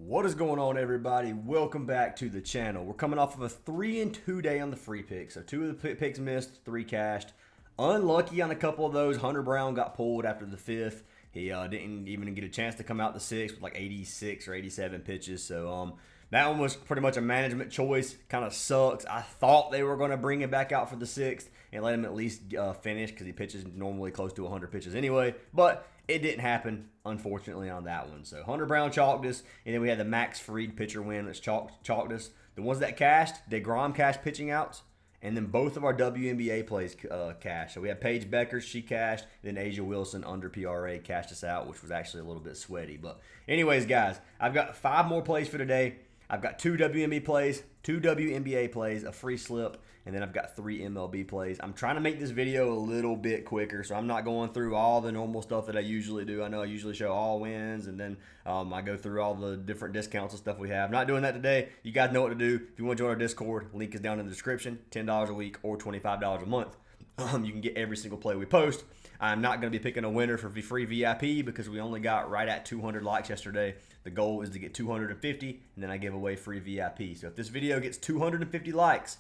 What is going on, everybody? Welcome back to the channel. We're coming off of a 3-2 day on the free picks. So 2 of the picks missed, 3 cashed. Unlucky on a couple of those. Hunter Brown got pulled after the 5th. He didn't even get a chance to come out the 6th with like 86 or 87 pitches. So that one was pretty much a management choice. Kind of sucks. I thought they were going to bring him back out for the 6th and let him at least finish because he pitches normally close to 100 pitches anyway. But it didn't happen, unfortunately, on that one. So Hunter Brown chalked us, and then we had the Max Fried pitcher win that's chalked us. The ones that cashed, DeGrom cashed pitching outs, and then both of our WNBA plays cashed. So we had Paige Beckers, she cashed, and then Asia Wilson under PRA cashed us out, which was actually a little bit sweaty. But anyways, guys, I've got 5 more plays for today. I've got 2 WNBA plays, 2 WNBA plays, a free slip, and then I've got 3 MLB plays. I'm trying to make this video a little bit quicker, so I'm not going through all the normal stuff that I usually do. I know I usually show all wins, and then I go through all the different discounts and stuff we have. Not doing that today. You guys know what to do. If you want to join our Discord, link is down in the description. $10 a week or $25 a month. You can get every single play we post. I'm not going to be picking a winner for free VIP because we only got right at 200 likes yesterday. The goal is to get 250, and then I give away free VIP. So if this video gets 250 likes,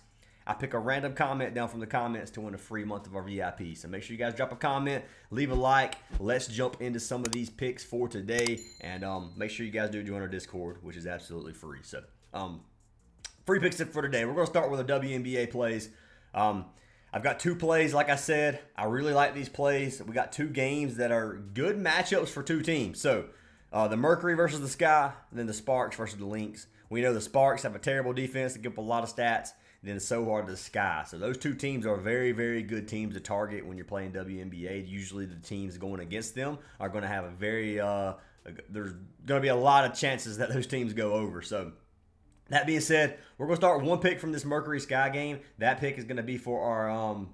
I pick a random comment down from the comments to win a free month of our VIP. So make sure you guys drop a comment, leave a like. Let's jump into some of these picks for today, and make sure you guys do join our Discord, which is absolutely free. So free picks for today. We're going to start with the WNBA plays. I've got 2 plays, like I said. I really like these plays. We got 2 games that are good matchups for 2 teams. So the Mercury versus the Sky, and then the Sparks versus the Lynx. We know the Sparks have a terrible defense. They give up a lot of stats. And then so hard to the Sky. So those 2 teams are very, very good teams to target when you're playing WNBA. Usually the teams going against them are going to have a very, there's going to be a lot of chances that those teams go over. So that being said, we're going to start with 1 pick from this Mercury Sky game. That pick is going to be for our,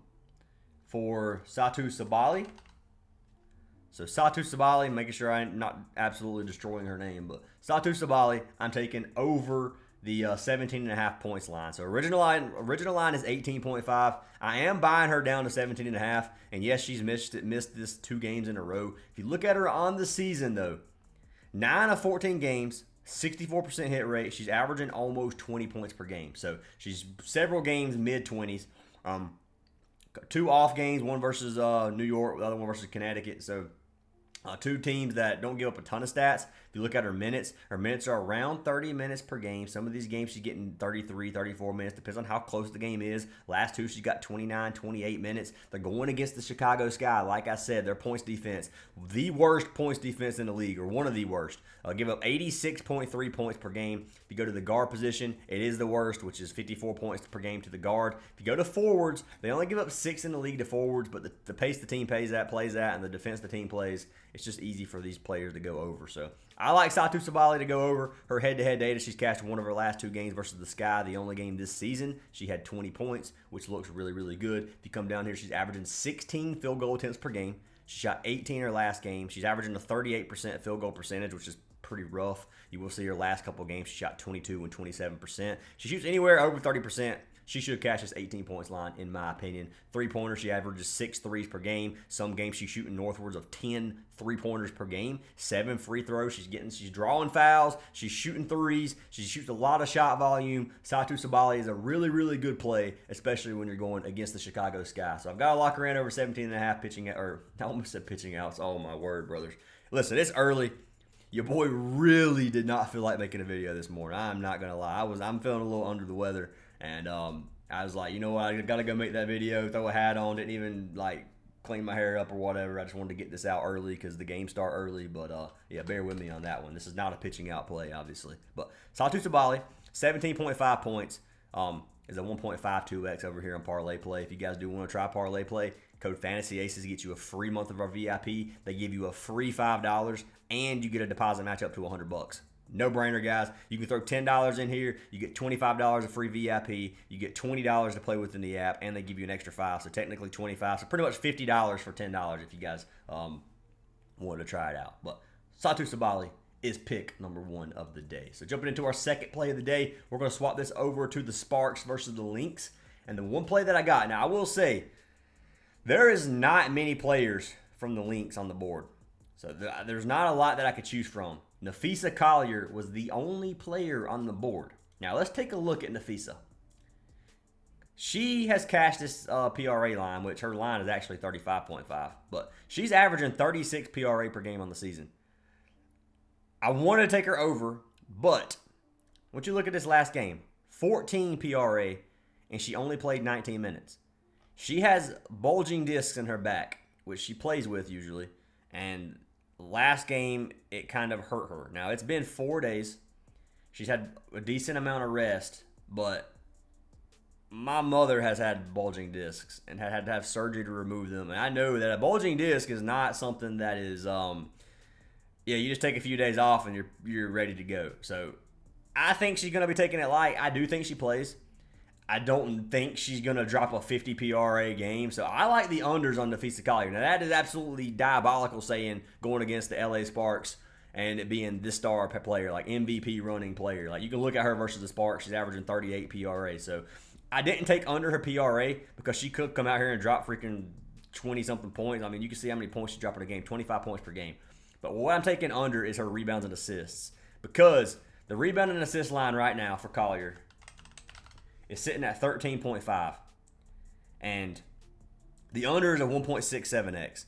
for Satu Sabally. So Satu Sabally, making sure I'm not absolutely destroying her name, but Satu Sabally, I'm taking over the 17.5 points line. So original line is 18.5. I am buying her down to 17.5. And yes, she's missed this 2 games in a row. If you look at her on the season though, 9 of 14 games, 64% hit rate. She's averaging almost 20 points per game. So she's several games mid-20s. 2 off games, one versus New York, the other one versus Connecticut. So 2 teams that don't give up a ton of stats. If you look at her minutes are around 30 minutes per game. Some of these games she's getting 33, 34 minutes. Depends on how close the game is. Last 2, she's got 29, 28 minutes. They're going against the Chicago Sky. Like I said, their points defense, the worst points defense in the league, or one of the worst. Give up 86.3 points per game. If you go to the guard position, it is the worst, which is 54 points per game to the guard. If you go to forwards, they only give up 6 in the league to forwards, but the pace the team plays that, and the defense the team plays, it's just easy for these players to go over. So I like Satu Sabally to go over. Her head-to-head data, she's cashed one of her last 2 games versus the Sky. The only game this season, she had 20 points, which looks really, really good. If you come down here, she's averaging 16 field goal attempts per game. She shot 18 her last game. She's averaging a 38% field goal percentage, which is pretty rough. You will see her last couple games, she shot 22 and 27%. She shoots anywhere over 30%. She should cash this 18 points line, in my opinion. 3-pointers, she averages 6 threes per game. Some games she's shooting northwards of 10 3-pointers per game. 7 free throws. She's drawing fouls. She's shooting threes. She shoots a lot of shot volume. Satu Sabally is a really, really good play, especially when you're going against the Chicago Sky. So I've got to lock her in over 17.5 pitching, or I almost said pitching outs. Oh my word, brothers. Listen, it's early. Your boy really did not feel like making a video this morning. I'm not gonna lie. I'm feeling a little under the weather, and I was like, you know what, I gotta go make that video. Throw a hat on. Didn't even like clean my hair up or whatever. I just wanted to get this out early because the games start early. But yeah, bear with me on that one. This is not a pitching out play, obviously. But Satu Sabally, 17.5 points. Is a 1.52x over here on Parlay Play. If you guys do want to try Parlay Play, code Fantasy Aces gets you a free month of our VIP. They give you a free $5, and you get a deposit match up to $100. No brainer, guys. You can throw $10 in here. You get $25 of free VIP. You get $20 to play with in the app, and they give you an extra $5. So technically $25. So pretty much $50 for $10 if you guys wanted to try it out. But Satu Sabally is pick number 1 of the day. So jumping into our second play of the day, we're going to swap this over to the Sparks versus the Lynx. And the one play that I got, now I will say, there is not many players from the Lynx on the board. So there's not a lot that I could choose from. Nafisa Collier was the only player on the board. Now let's take a look at Nafisa. She has cashed this PRA line, which her line is actually 35.5. But she's averaging 36 PRA per game on the season. I wanted to take her over, but once you look at this last game, 14 PRA, and she only played 19 minutes. She has bulging discs in her back, which she plays with usually, and last game, it kind of hurt her. Now, it's been 4 days. She's had a decent amount of rest, but my mother has had bulging discs and had to have surgery to remove them. And I know that a bulging disc is not something that is, you just take a few days off and you're ready to go. So I think she's going to be taking it light. I do think she plays. I don't think she's going to drop a 50 PRA game. So I like the unders on Nafisa Collier. Now, that is absolutely diabolical saying going against the LA Sparks and it being this star player, like MVP running player. Like, you can look at her versus the Sparks. She's averaging 38 PRA. So I didn't take under her PRA because she could come out here and drop freaking 20-something points. I mean, you can see how many points she dropped in a game, 25 points per game. But what I'm taking under is her rebounds and assists because the rebound and assist line right now for Collier is sitting at 13.5. And the under is a 1.67x.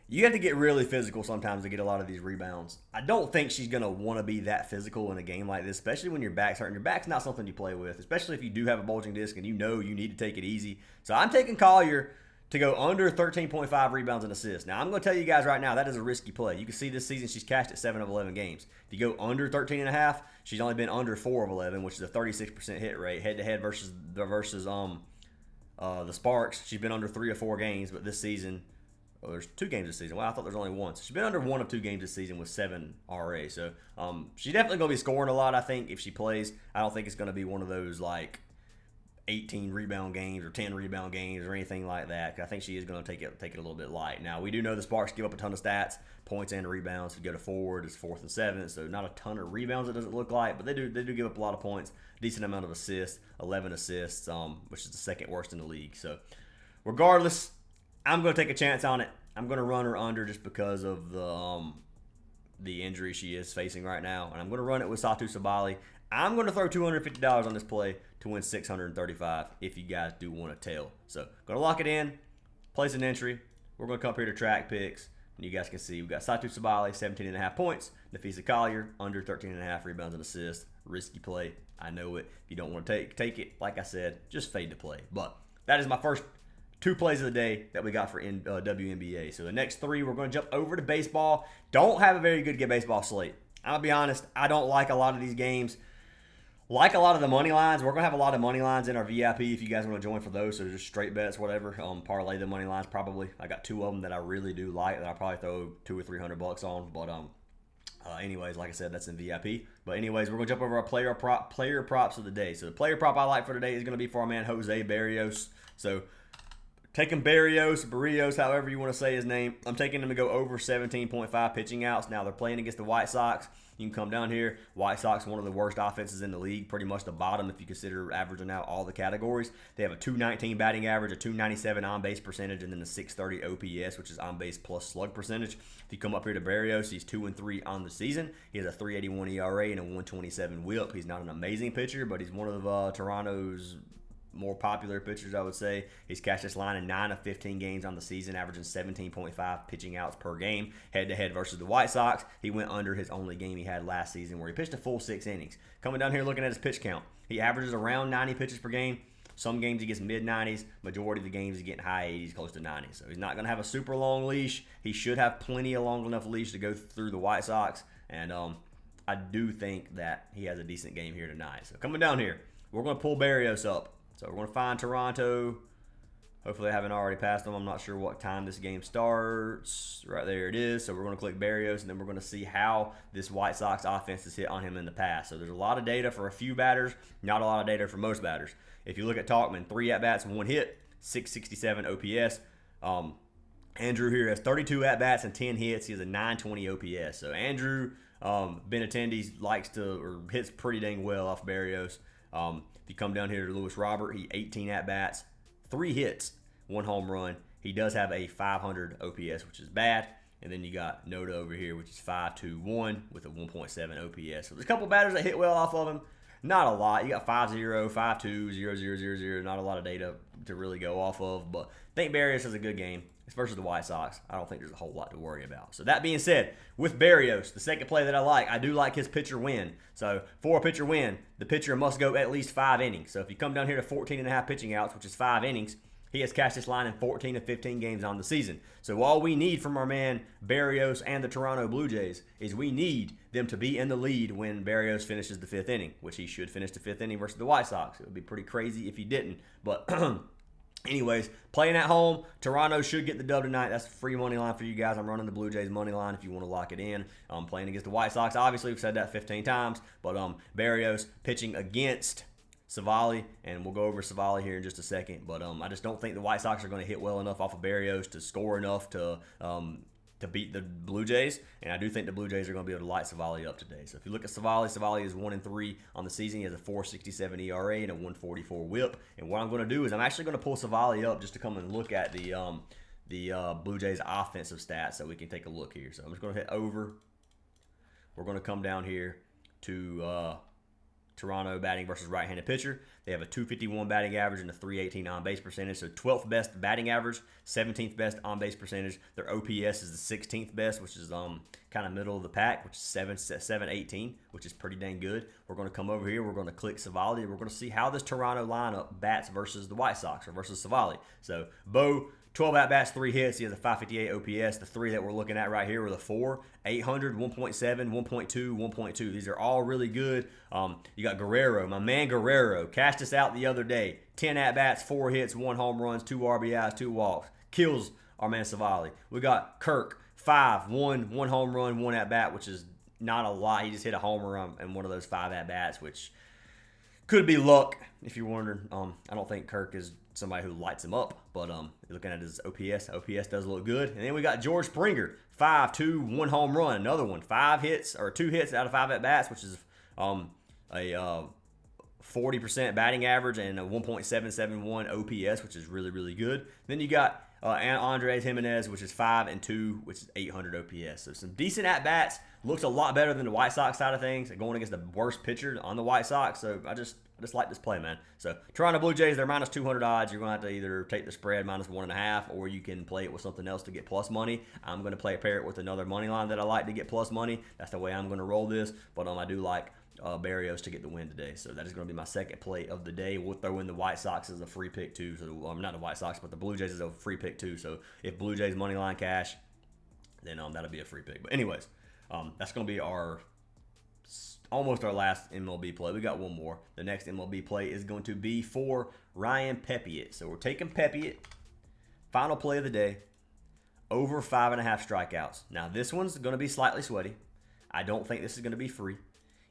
You have to get really physical sometimes to get a lot of these rebounds. I don't think she's going to want to be that physical in a game like this, especially when your back's hurting. Your back's not something you play with, especially if you do have a bulging disc and you know you need to take it easy. So I'm taking Collier to go under 13.5 rebounds and assists. Now, I'm going to tell you guys right now, that is a risky play. You can see this season she's cashed at 7 of 11 games. If you go under 13.5, she's only been under 4 of 11, which is a 36% hit rate. Head-to-head versus the Sparks, she's been under 3 or 4 games, but this season, there's 2 games this season. Well, I thought there's only 1. So she's been under 1 of 2 games this season with 7 RA. So she's definitely going to be scoring a lot, I think, if she plays. I don't think it's going to be one of those, like, 18 rebound games or 10 rebound games or anything like that. I think she is going to take it a little bit light. Now, we do know the Sparks give up a ton of stats, points and rebounds. If you go to forward, it's 4th and 7th, so not a ton of rebounds, it doesn't look like, but they do give up a lot of points, decent amount of assists, 11 assists, which is the 2nd worst in the league. So regardless, I'm going to take a chance on it. I'm going to run her under just because of the injury she is facing right now, and I'm going to run it with Satu Sabally. I'm going to throw $250 on this play to win $635 if you guys do want to tail. So, going to lock it in, place an entry. We're going to come up here to track picks, and you guys can see we've got Satu Sabally, 17.5 points. Nafisa Collier, under 13.5 rebounds and assists. Risky play. I know it. If you don't want to take it, like I said, just fade to play. But that is my first 2 plays of the day that we got for WNBA. So, the next 3, we're going to jump over to baseball. Don't have a very good baseball slate. I'll be honest, I don't like a lot of these games. Like a lot of the money lines, we're going to have a lot of money lines in our VIP if you guys want to join for those. So just straight bets, whatever. Parlay the money lines probably. I got 2 of them that I really do like that I'll probably throw $200 or $300 on. But anyways, like I said, that's in VIP. But anyways, we're going to jump over our player props of the day. So the player prop I like for today is going to be for our man Jose Berrios. So taking Berrios, however you want to say his name. I'm taking him to go over 17.5 pitching outs. Now they're playing against the White Sox. You can come down here. White Sox, one of the worst offenses in the league, pretty much the bottom if you consider averaging out all the categories. They have a 219 batting average, a 297 on-base percentage, and then a 630 OPS, which is on-base plus slug percentage. If you come up here to Berrios, he's 2-3 on the season. He has a 381 ERA and a 127 WHIP. He's not an amazing pitcher, but he's one of Toronto's more popular pitchers, I would say. He's cashed this line in 9 of 15 games on the season, averaging 17.5 pitching outs per game. Head-to-head versus the White Sox, he went under his only game he had last season where he pitched a full 6 innings. Coming down here looking at his pitch count, he averages around 90 pitches per game. Some games he gets mid-90s. Majority of the games he's getting high 80s, close to 90. So he's not going to have a super long leash. He should have plenty of long enough leash to go through the White Sox. And I do think that he has a decent game here tonight. So coming down here, we're going to pull Berrios up. So we're going to find Toronto. Hopefully I haven't already passed them. I'm not sure what time this game starts. Right there it is. So we're going to click Berrios, and then we're going to see how this White Sox offense has hit on him in the past. So there's a lot of data for a few batters, not a lot of data for most batters. If you look at Talkman, 3 at-bats, 1 hit, 667 OPS. Andrew here has 32 at-bats and 10 hits. He has a 920 OPS. So Andrew Benintendi likes to, or hits pretty dang well off Berrios. If you come down here to Lewis Robert, he 18 at-bats, 3 hits, 1 home run. He does have a 500 OPS, which is bad. And then you got Noda over here, which is 5.21 with a 1.7 OPS. So there's a couple batters that hit well off of him. Not a lot. You got 5.0, 5.2, 0.000. Not a lot of data to really go off of. But I think Berrios has a good game. It's versus the White Sox. I don't think there's a whole lot to worry about. So that being said, with Berrios, the second play that I do like his pitcher win. So for a pitcher win, the pitcher must go at least 5 innings. So if you come down here to 14.5 pitching outs, which is 5 innings, he has cashed this line in 14 to 15 games on the season. So all we need from our man Berrios and the Toronto Blue Jays is we need them to be in the lead when Berrios finishes the 5th inning, which he should finish the 5th inning versus the White Sox. It would be pretty crazy if he didn't. But anyways, playing at home, Toronto should get the dub tonight. That's a free money line for you guys. I'm running the Blue Jays money line if you want to lock it in. Playing against the White Sox, obviously we've said that 15 times. But Berrios pitching against Sabally, and we'll go over Sabally here in just a second. But I just don't think the White Sox are going to hit well enough off of Berrios to score enough to beat the Blue Jays. And I do think the Blue Jays are going to be able to light Sabally up today. So if you look at Sabally is 1-3 on the season. He has a 4.67 ERA and a 1.44 WHIP. And what I'm going to do is I'm actually going to pull Sabally up just to come and look at the Blue Jays offensive stats so we can take a look here. So I'm just going to hit over. We're going to come down here to Toronto batting versus right-handed pitcher. They have a 251 batting average and a 318 on-base percentage. So 12th best batting average, 17th best on-base percentage. Their OPS is the 16th best, which is kind of middle of the pack, which is 718, which is pretty dang good. We're going to come over here. We're going to click Sabally. We're going to see how this Toronto lineup bats versus the White Sox or versus Sabally. So Bo, 12 at-bats, 3 hits. He has a 558 OPS. The 3 that we're looking at right here were the 4, 800, 1.7, 1.2, 1.2. These are all really good. You got Guerrero, my man Guerrero, cashed us out the other day. 10 at-bats, 4 hits, 1 home runs, 2 RBIs, 2 walks. Kills our man Sabally. We got Kirk, 5, 1 home run, 1 at-bat, which is not a lot. He just hit a homer in one of those 5 at-bats, which could be luck, if you're wondering. I don't think Kirk is somebody who lights him up, but looking at his OPS does look good. And then we got George Springer, 5, 2, 1 home run, another one, 5 hits or 2 hits out of 5 at bats, which is a 40% batting average and a 1.771 OPS, which is really, really good. Then you got Andres Jimenez, which is 5 and 2, which is 800 OPS. So some decent at bats. Looks a lot better than the White Sox side of things, going against the worst pitcher on the White Sox. So I just like this play, man. So Toronto Blue Jays, they're minus 200 odds. You're going to have to either take the spread minus 1.5, or you can play it with something else to get plus money. I'm going to pair it with another money line that I like to get plus money. That's the way I'm going to roll this. But I do like Berrios to get the win today. So that is going to be my second play of the day. We'll throw in the White Sox as a free pick too. So not the White Sox, but the Blue Jays is a free pick too. So if Blue Jays money line cash, then that'll be a free pick. But anyways, that's going to be almost our last MLB play. We got one more. The next MLB play is going to be for Ryan Pepiot. So we're taking Pepiot. Final play of the day. Over 5.5 strikeouts. Now this one's going to be slightly sweaty. I don't think this is going to be free.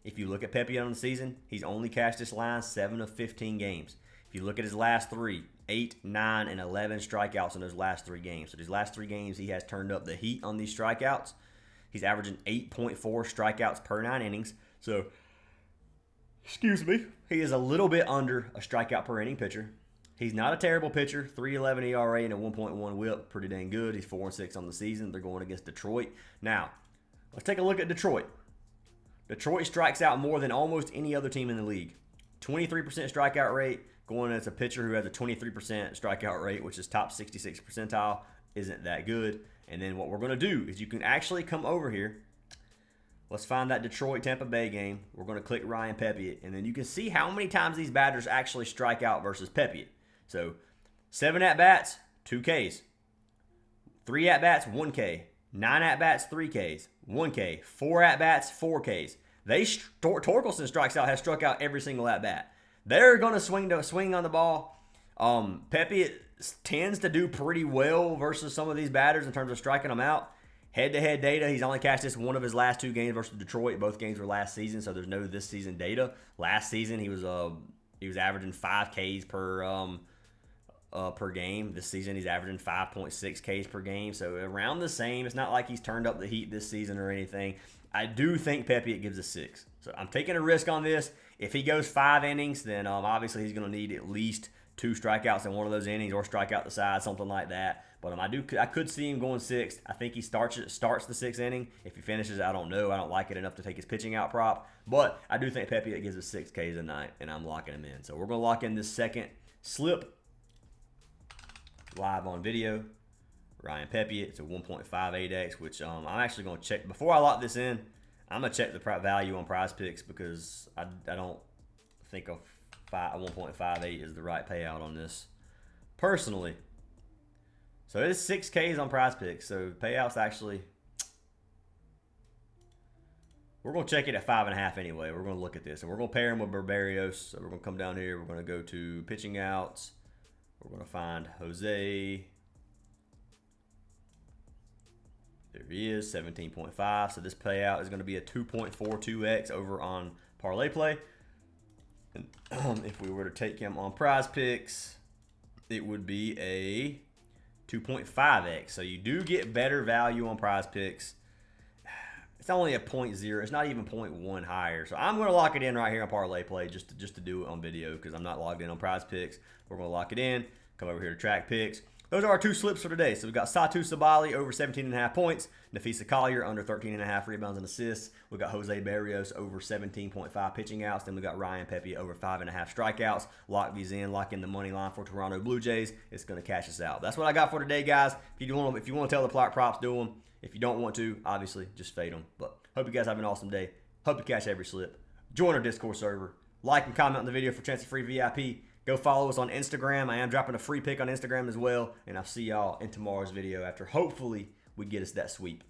If you look at Pepiot on the season, he's only cashed this line 7 of 15 games. If you look at his last 3, 8, 9, and 11 strikeouts in those last 3 games. So these last 3 games, he has turned up the heat on these strikeouts. He's averaging 8.4 strikeouts per 9 innings. So, excuse me, he is a little bit under a strikeout per inning pitcher. He's not a terrible pitcher. 3.11 ERA and a 1.1 WHIP. Pretty dang good. He's 4-6 on the season. They're going against Detroit. Now, let's take a look at Detroit. Detroit strikes out more than almost any other team in the league. 23% strikeout rate, going as a pitcher who has a 23% strikeout rate, which is top 66 percentile, isn't that good. And then what we're going to do is you can actually come over here. Let's find that Detroit-Tampa Bay game. We're going to click Ryan Pepiot, and then you can see how many times these batters actually strike out versus Pepiot. So 7 at-bats, 2 Ks. 3 at-bats, 1 K. 9 at-bats, 3 Ks. 1 K. 4 at-bats, 4 Ks. Torkelson has struck out every single at-bat. They're going to swing on the ball. Pepiot tends to do pretty well versus some of these batters in terms of striking them out. Head-to-head data, he's only cashed this one of his last 2 games versus Detroit. Both games were last season, so there's no this season data. Last season, he was averaging 5 Ks per game. This season, he's averaging 5.6 Ks per game, so around the same. It's not like he's turned up the heat this season or anything. I do think Pepiot gives a 6. So I'm taking a risk on this. If he goes 5 innings, then obviously he's going to need at least 2 strikeouts in one of those innings or strike out the side, something like that. But I could see him going 6th. I think he starts the 6th inning. If he finishes, I don't know. I don't like it enough to take his pitching out prop. But I do think Pepiot gives us 6 Ks a night, and I'm locking him in. So we're going to lock in this second slip live on video. Ryan Pepiot, it's a 1.58x, which I'm actually going to check. Before I lock this in, I'm going to check the value on Prizepicks because I don't think a 1.58 is the right payout on this personally. So it is 6 Ks on Prizepicks. So payouts actually, we're going to check it at 5.5 anyway. We're going to look at this, and we're going to pair him with Berrios. So we're going to come down here. We're going to go to pitching outs. We're going to find Jose. There he is, 17.5. So this payout is going to be a 2.42x over on Parlay Play. And if we were to take him on Prizepicks, it would be a 2.5x. So you do get better value on Prizepicks. It's only a 0.0. It's not even 0.1 higher. So I'm going to lock it in right here on Parlay Play just to do it on video because I'm not logged in on Prizepicks. We're going to lock it in. Come over here to track picks. Those are our 2 slips for today. So we've got Sabally over 17.5 points. Collier under 13.5 rebounds and assists. We've got Jose Berrios over 17.5 pitching outs. Then we've got Ryan Pepiot over 5.5 strikeouts. Lock these in. Lock in the money line for Toronto Blue Jays. It's going to cash us out. That's what I got for today, guys. If you want to tell the props, do them. If you don't want to, obviously, just fade them. But hope you guys have an awesome day. Hope you cash every slip. Join our Discord server. Like and comment on the video for chance of free VIP. Go follow us on Instagram. I am dropping a free pick on Instagram as well. And I'll see y'all in tomorrow's video after hopefully we get us that sweep.